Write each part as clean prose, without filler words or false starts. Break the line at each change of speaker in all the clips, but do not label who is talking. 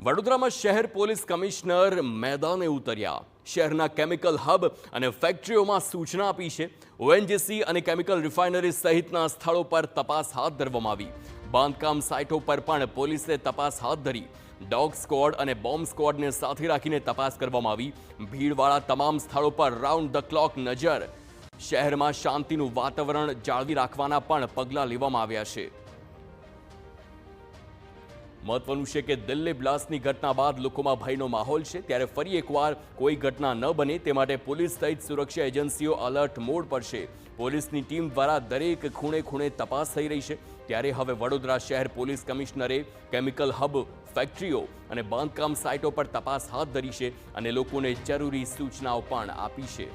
વડોદરામાં શહેર police commissioner મેદાને ઉતર્યા. શહેરના કેમિકલ હબ અને ફેક્ટરીઓમાં સૂચના આપી છે. ઓએનજીસી અને કેમિકલ રિફાઇનરી સહિતના સ્થળો પર તપાસ હાથ ધરવામાં આવી. બાંધકામ સાઇટો પર પણ પોલીસે તપાસ હાથ ધરી. ડોગ સ્ક્વોડ અને બોમ્બ સ્ક્વોડને સાથે રાખીને તપાસ કરવામાં આવી. ભીડવાળા તમામ સ્થળો પર રાઉન્ડ ધ ક્લોક નજર. શહેરમાં શાંતિનું વાતાવરણ જાળવી રાખવાના પણ પગલાં લેવામાં આવ્યા છે. મહત્વનું છે કે દિલ્હી બ્લાસ્ટની ઘટના બાદ લોકોમાં ભયનો માહોલ છે, ત્યારે ફરી એકવાર કોઈ ઘટના ન બને તે માટે પોલીસ સહિત સુરક્ષા એજન્સીઓ એલર્ટ મોડ પર છે. પોલીસની ટીમ દ્વારા દરેક ખૂણે ખૂણે તપાસ થઈ રહી છે. ત્યારે હવે વડોદરા શહેર પોલીસ કમિશનરે કેમિકલ હબ, ફેક્ટરીઓ અને બાંધકામ સાઇટો પર તપાસ હાથ ધરી છે અને લોકોને જરૂરી સૂચનાઓ પણ આપી છે.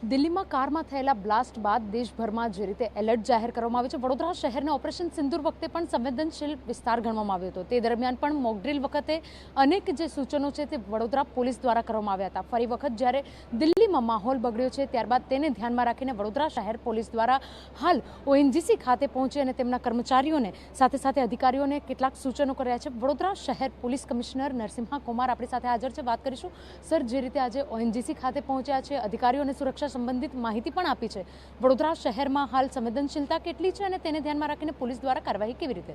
દિલ્હીમાં કારમાં થયેલા બ્લાસ્ટ બાદ દેશભરમાં જે રીતે એલર્ટ જાહેર કરવામાં આવ્યું છે, વડોદરા શહેરને ઓપરેશન સિંદૂર વખતે પણ સંવેદનશીલ વિસ્તાર ગણવામાં આવ્યો હતો. તે દરમિયાન પણ મોકડ્રીલ વખતે અનેક જે સૂચનો છે તે વડોદરા પોલીસ દ્વારા કરવામાં આવ્યા હતા. ફરી વખત જ્યારે દિલ્હીમાં માહોલ બગડ્યો છે, ત્યારબાદ તેને ધ્યાનમાં રાખીને વડોદરા શહેર પોલીસ દ્વારા હાલ ઓએનજીસી ખાતે પહોંચી અને તેમના કર્મચારીઓને સાથે સાથે અધિકારીઓને કેટલાક સૂચનો કર્યા છે. વડોદરા શહેર પોલીસ કમિશનર નરસિમ્હા કુમાર આપણી સાથે હાજર છે. વાત કરીશું સર, જે રીતે આજે ઓએનજીસી ખાતે પહોંચ્યા છે, અધિકારીઓને સુરક્ષા સંબંધિત માહિતી પણ આપી છે. વડોદરા શહેરમાં હાલ સંવેદનશીલતા કેટલી છે અને તેને ધ્યાનમાં રાખીને પોલીસ દ્વારા કાર્યવાહી કેવી રીતે?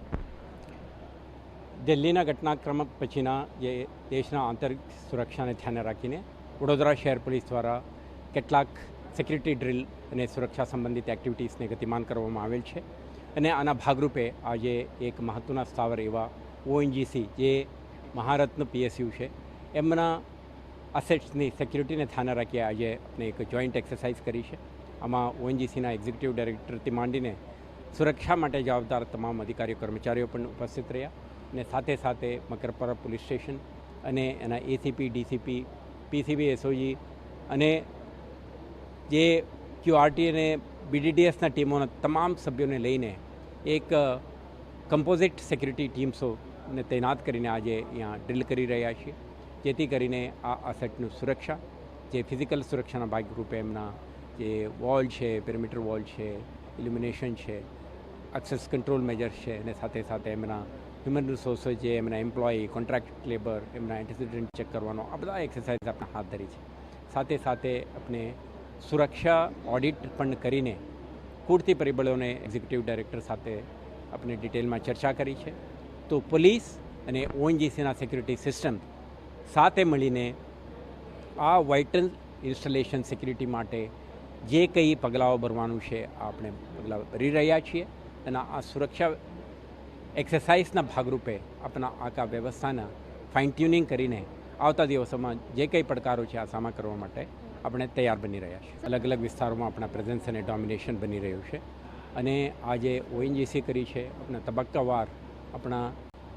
દિલ્હીના ઘટનાક્રમ પછીના જે દેશના આંતરિક સુરક્ષાને ધ્યાને રાખીને વડોદરા શહેર પોલીસ દ્વારા કેટલાક સિક્યુરિટી ડ્રીલ અને સુરક્ષા સંબંધિત એક્ટિવિટીઝને ગતિમાન કરવામાં આવેલ છે. અને આના ભાગરૂપે આજે એક મહત્ત્વના સ્થાવર એવા ઓએનજીસી, જે મહારત્ન પીએસયુ છે, એમના અસેટ્સની સિક્યુરિટીને ધ્યાને રાખી આજે આપણે એક જોઈન્ટ એક્સરસાઇઝ કરી છે. આમાં ઓએનજીસીના એક્ઝિક્યુટિવ ડાયરેક્ટરથી માંડીને સુરક્ષા માટે જવાબદાર તમામ અધિકારીઓ કર્મચારીઓ પણ ઉપસ્થિત રહ્યા. અને સાથે સાથે મકરપરા પોલીસ સ્ટેશન અને એના એસીપી, ડીસીપી, પીસીબી, એસઓજી અને જે ક્યુઆરટી અને બીડીડીએસના ટીમોના તમામ સભ્યોને લઈને એક કમ્પોઝિટ સિક્યુરિટી ટીમ્સોને તૈનાત કરીને આજે અહીંયા ડ્રિલ કરી રહ્યા છીએ, જેથી કરીને આ અસેટનું સુરક્ષા, જે ફિઝિકલ સુરક્ષાના ભાગરૂપે એમના જે વોલ છે, પેરીમીટર વોલ છે, ઇલ્યુમિનેશન છે, એક્સેસ કંટ્રોલ મેજર્સ છે, અને સાથે સાથે એમના હ્યુમન રિસોર્સિસ, જે એમના એમ્પ્લોય, કોન્ટ્રાક્ટ લેબર, એમના એન્ટિસિડન્ટ ચેક કરવાનો, આ બધા એક્સરસાઇઝ આપણે હાથ ધરી છે. સાથે સાથે આપણે સુરક્ષા ઓડિટ પણ કરીને પૂરતી પરિબળોને એક્ઝિક્યુટિવ ડાયરેક્ટર સાથે આપણે ડિટેલમાં ચર્ચા કરી છે. તો પોલીસ અને ઓએનજીસીના સિક્યુરિટી સિસ્ટમ સાથે મળીને આ વાઇટલ ઇન્સ્ટોલેશન સિક્યુરિટી માટે જે કંઈ પગલાઓ ભરવાનું છે આપણે પગલાં ભરી રહ્યા છીએ. અને આ સુરક્ષા એક્સરસાઇઝના ભાગરૂપે આપણા આખા વ્યવસ્થાના ફાઇન ટ્યુનિંગ કરીને આવતા દિવસોમાં જે કંઈ પડકારો છે આ સામા કરવા માટે આપણે તૈયાર બની રહ્યા છીએ. અલગ અલગ વિસ્તારોમાં આપણા પ્રેઝન્સ અને ડોમિનેશન બની રહ્યું છે. અને આજે ઓએનજીસી કરી છે, આપણા તબક્કાવાર આપણા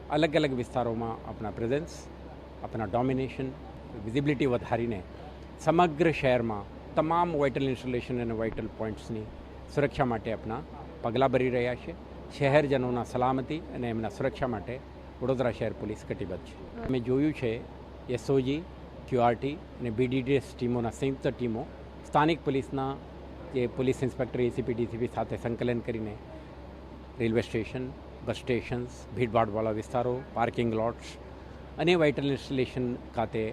અલગ અલગ વિસ્તારોમાં આપણા પ્રેઝન્સ, આપણા ડોમિનેશન, વિઝિબિલિટી વધારીને સમગ્ર શહેરમાં તમામ વાઇટલ ઇન્સ્ટોલેશન અને વાઇટલ પોઈન્ટ્સની સુરક્ષા માટે આપણા પગલાં ભરી રહ્યા છે. શહેરજનોના સલામતી અને એમના સુરક્ષા માટે વડોદરા શહેર પોલીસ કટિબદ્ધ છે. અમે જોયું છે એસઓજી, ક્યુઆરટી અને બીડીડીએસ ટીમોના સંયુક્ત ટીમો સ્થાનિક પોલીસના જે પોલીસ ઇન્સ્પેક્ટર, એસીપી, ડીસીપી સાથે સંકલન કરીને રેલવે સ્ટેશન, બસ સ્ટેશન્સ, ભીડભાડવાળા વિસ્તારો, પાર્કિંગ લોટ્સ અને વાઇટલ ઇન્સ્ટોલેશન ખાતે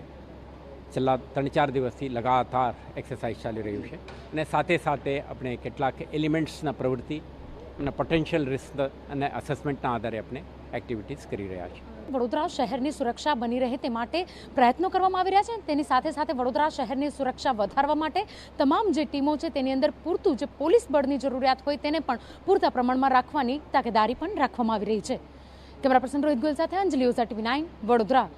છેલ્લા 3-4 દિવસથી લગાતાર એક્સરસાઇઝ ચાલી રહ્યું છે. અને સાથે સાથે આપણે કેટલાક એલિમેન્ટ્સના પ્રવૃત્તિ અને પોટેન્શિયલ રિસ્ક અને અસેસમેન્ટના આધારે આપણે એક્ટિવિટીઝ કરી રહ્યા છીએ.
વડોદરા શહેરની સુરક્ષા બની રહે તે માટે પ્રયત્નો કરવામાં આવી રહ્યા છે. તેની સાથે સાથે વડોદરા શહેરની સુરક્ષા વધારવા માટે તમામ જે ટીમો છે તેની અંદર પૂરતું જે પોલીસ બળની જરૂરિયાત હોય તેને પણ પૂરતા પ્રમાણમાં રાખવાની તકેદારી પણ રાખવામાં આવી રહી છે. કેમેરા પર્સન રોહિત ગોયલ સાથે અંજલિ ઓઝા, TV9 વડોદરા.